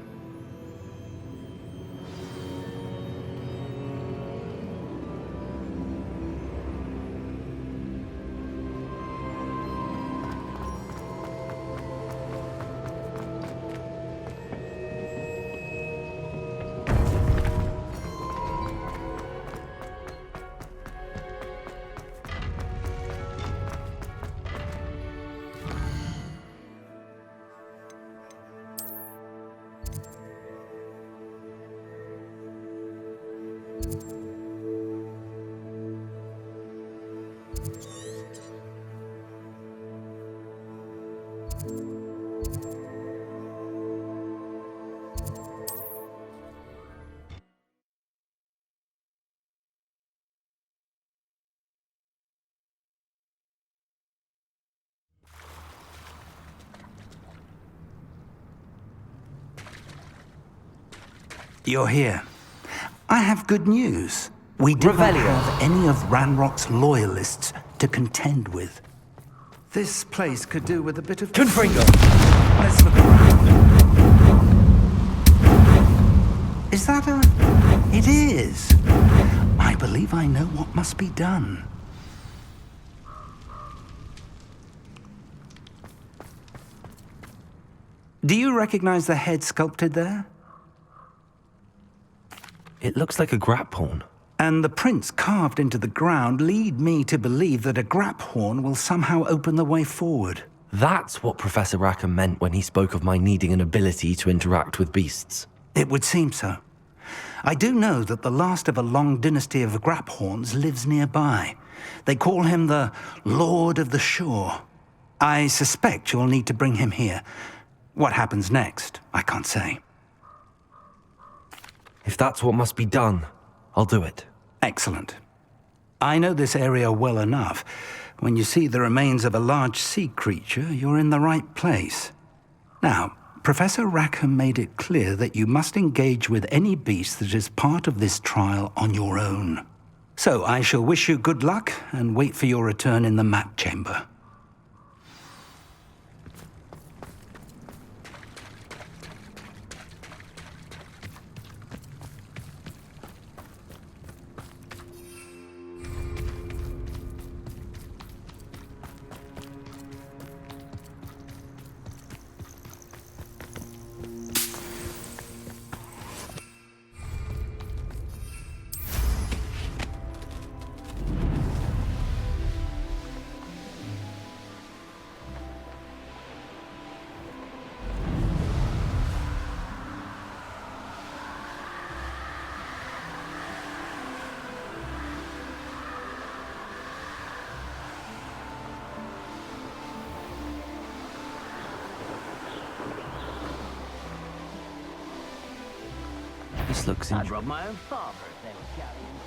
You're here. I have good news. We do not have any of Ranrock's loyalists to contend with. This place could do with a bit of... Confringo! Let's look around. Is that a... It is. I believe I know what must be done. Do you recognize the head sculpted there? It looks like a grap horn. And the prints carved into the ground lead me to believe that a grap horn will somehow open the way forward. That's what Professor Rackham meant when he spoke of my needing an ability to interact with beasts. It would seem so. I do know that the last of a long dynasty of grap horns lives nearby. They call him the Lord of the Shore. I suspect you'll need to bring him here. What happens next, I can't say. If that's what must be done, I'll do it. Excellent. I know this area well enough. When you see the remains of a large sea creature, you're in the right place. Now, Professor Rackham made it clear that you must engage with any beast that is part of this trial on your own. So I shall wish you good luck and wait for your return in the map chamber. This looks I'd rub my own father if they were carrying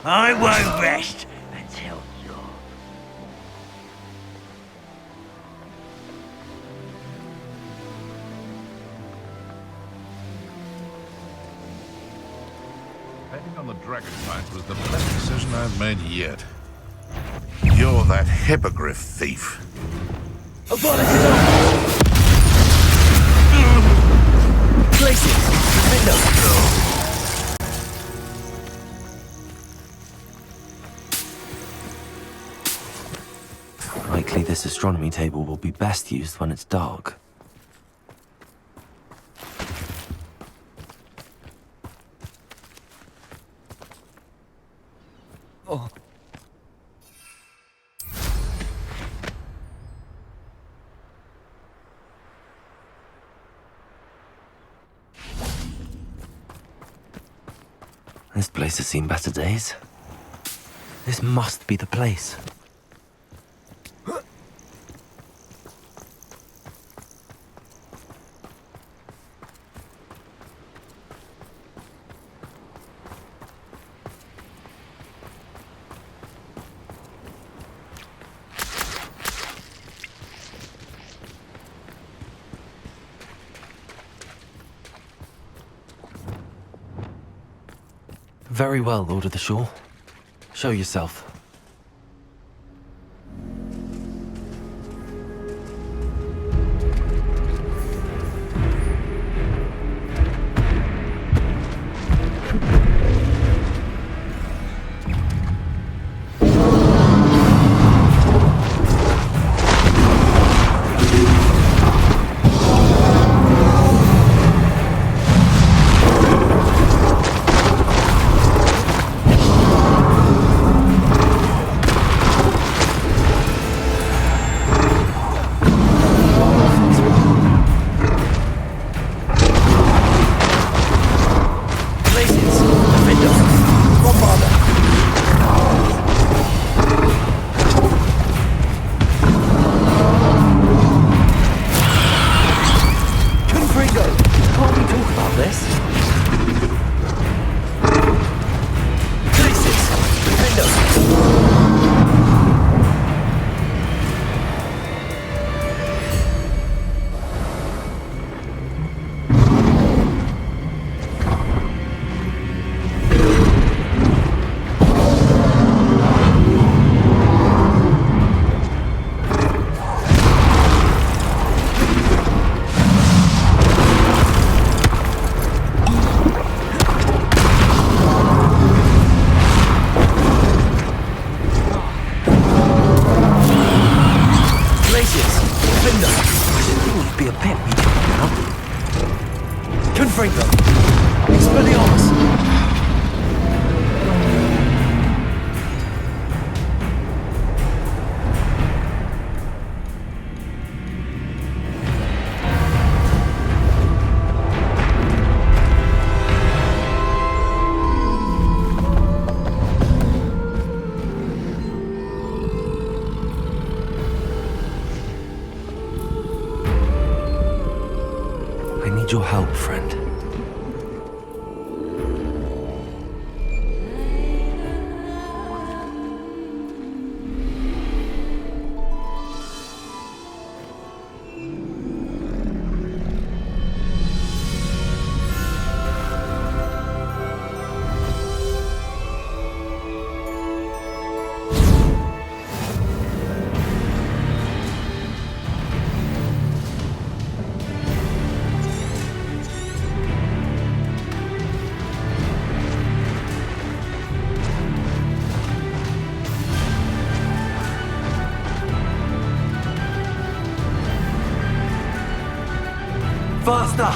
I won't rest until you're... Betting on the dragon fight was the best decision I've made yet. You're that hippogriff thief. Likely this astronomy table will be best used when it's dark. Oh. This place has seen better days. This must be the place. Very well, Lord of the Shore. Show yourself. Finder! I should think you'd be a bit weak now. Confringo! Expelliarmus! Your help, friend. Faster!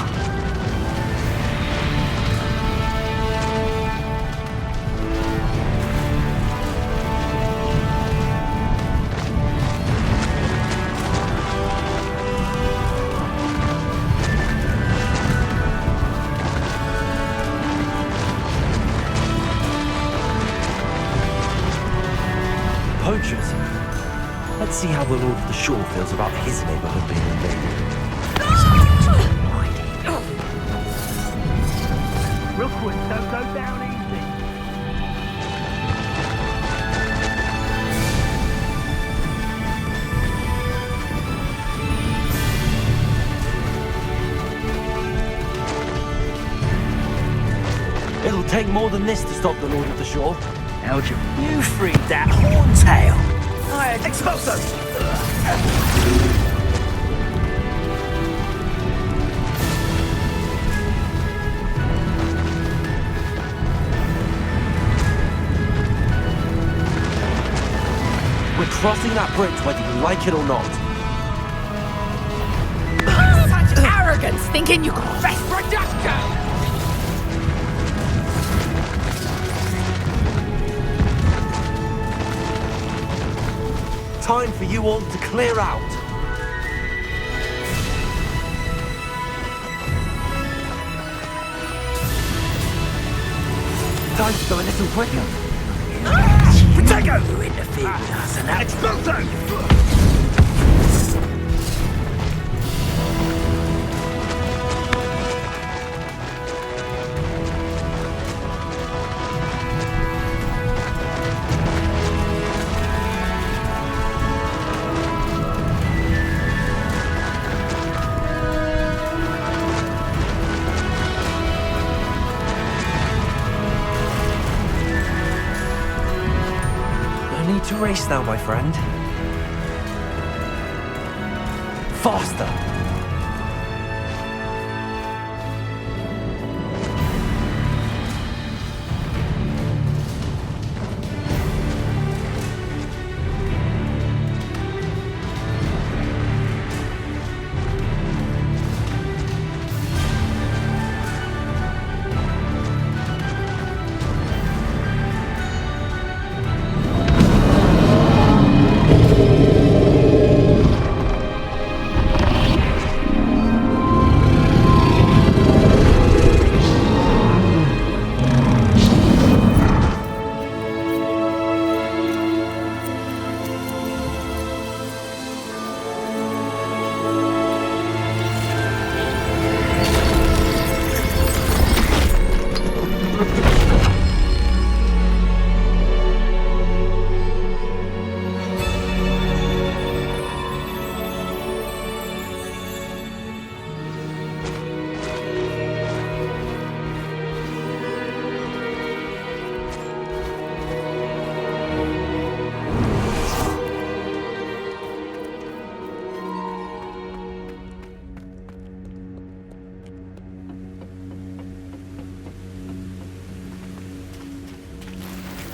Poachers? Let's see how the Lord of the Shore feels about his neighborhood being invaded. Rookwood, don't go down easy. It'll take more than this to stop the Lord of the Shore. Elgin, you freed that horntail. Alright, expulso! We're crossing that bridge whether you like it or not. Such arrogance, thinking you can best production! Time for you all to clear out. Time to go a little quicker. Protego! You interfere with us and that expulso! To race now, my friend. Faster!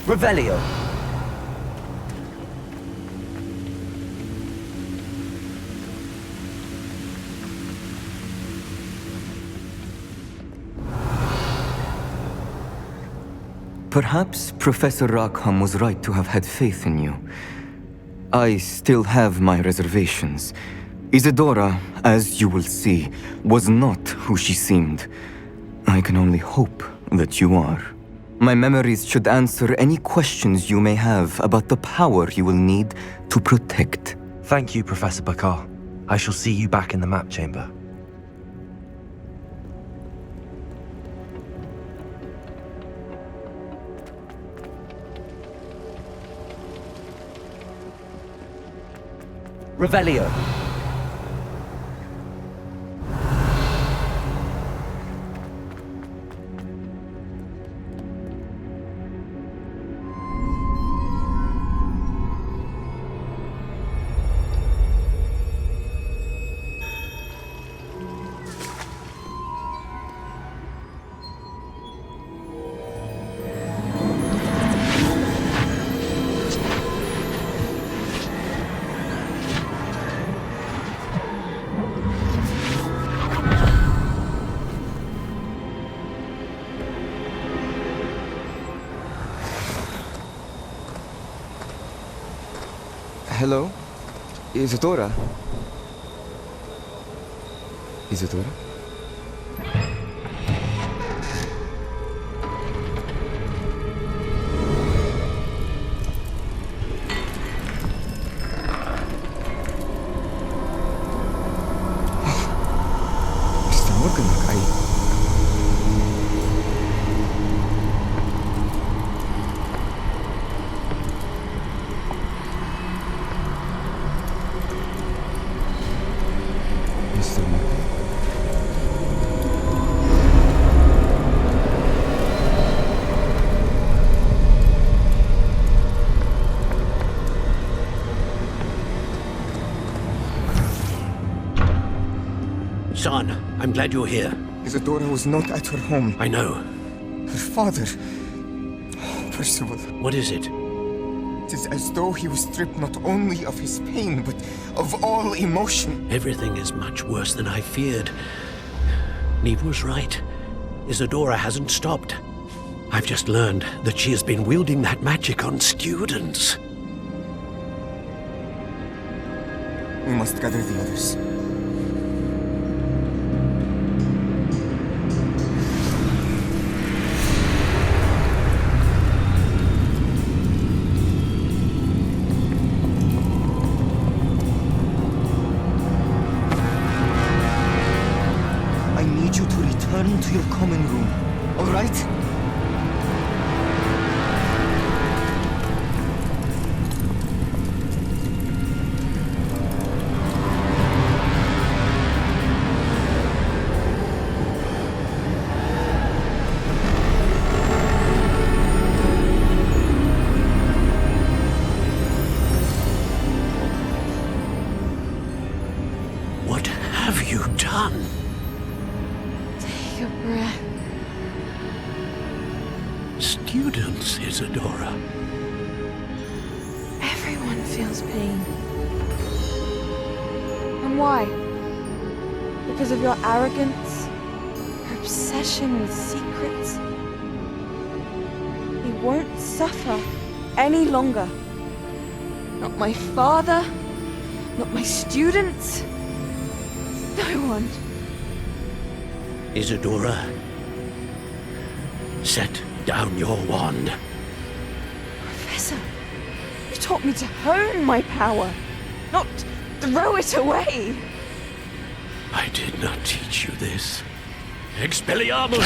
Revelio. Perhaps Professor Rackham was right to have had faith in you. I still have my reservations. Isadora, as you will see, was not who she seemed. I can only hope that you are. My memories should answer any questions you may have about the power you will need to protect. Thank you, Professor Bakar. I shall see you back in the map chamber. Revelio. Hello? Isadora? Isadora? Mr. Morgan, Son, I'm glad you're here. Isadora was not at her home. I know. Her father... Percival. What is it? It is as though he was stripped not only of his pain, but of all emotion. Everything is much worse than I feared. Neve was right. Isadora hasn't stopped. I've just learned that she has been wielding that magic on students. We must gather the others. Return to your common room, all right? What have you done? Students, Isadora. Everyone feels pain. And why? Because of your arrogance? Your obsession with secrets? He won't suffer any longer. Not my father, not my students, no one. Isadora, set down your wand. Professor, you taught me to hone my power, not throw it away. I did not teach you this. Expelliarmus!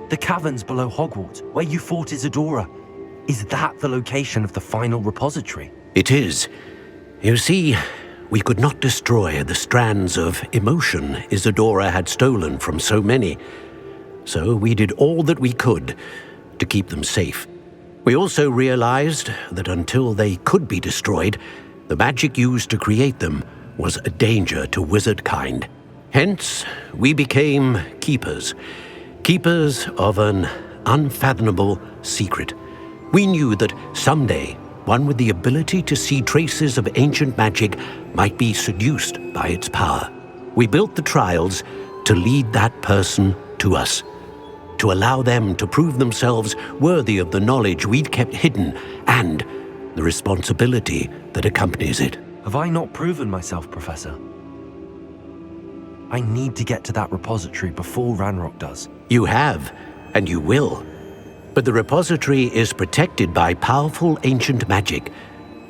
The caverns below Hogwarts, where you fought Isadora. Is that the location of the final repository? It is. You see, we could not destroy the strands of emotion Isadora had stolen from so many. So we did all that we could to keep them safe. We also realized that until they could be destroyed, the magic used to create them was a danger to wizard kind. Hence, we became keepers. Keepers of an unfathomable secret. We knew that someday, one with the ability to see traces of ancient magic might be seduced by its power. We built the trials to lead that person to us, to allow them to prove themselves worthy of the knowledge we'd kept hidden and the responsibility that accompanies it. Have I not proven myself, Professor? I need to get to that repository before Ranrock does. You have, and you will. But the repository is protected by powerful ancient magic.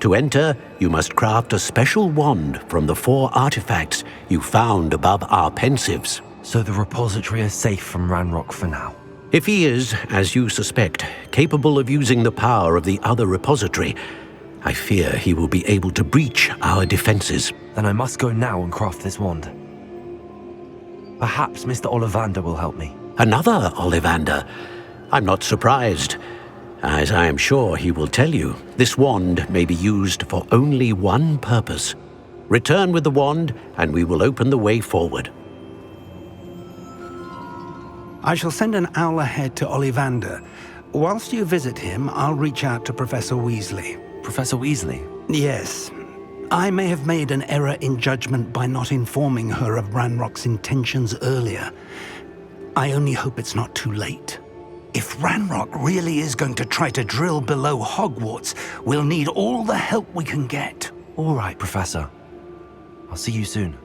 To enter, you must craft a special wand from the 4 artifacts you found above our pensives. So the repository is safe from Ranrock for now? If he is, as you suspect, capable of using the power of the other repository, I fear he will be able to breach our defenses. Then I must go now and craft this wand. Perhaps Mr. Ollivander will help me. Another Ollivander? I'm not surprised. As I am sure he will tell you, this wand may be used for only one purpose. Return with the wand, and we will open the way forward. I shall send an owl ahead to Ollivander. Whilst you visit him, I'll reach out to Professor Weasley. Professor Weasley? Yes. I may have made an error in judgment by not informing her of Ranrock's intentions earlier. I only hope it's not too late. If Ranrock really is going to try to drill below Hogwarts, we'll need all the help we can get. All right, Professor. I'll see you soon.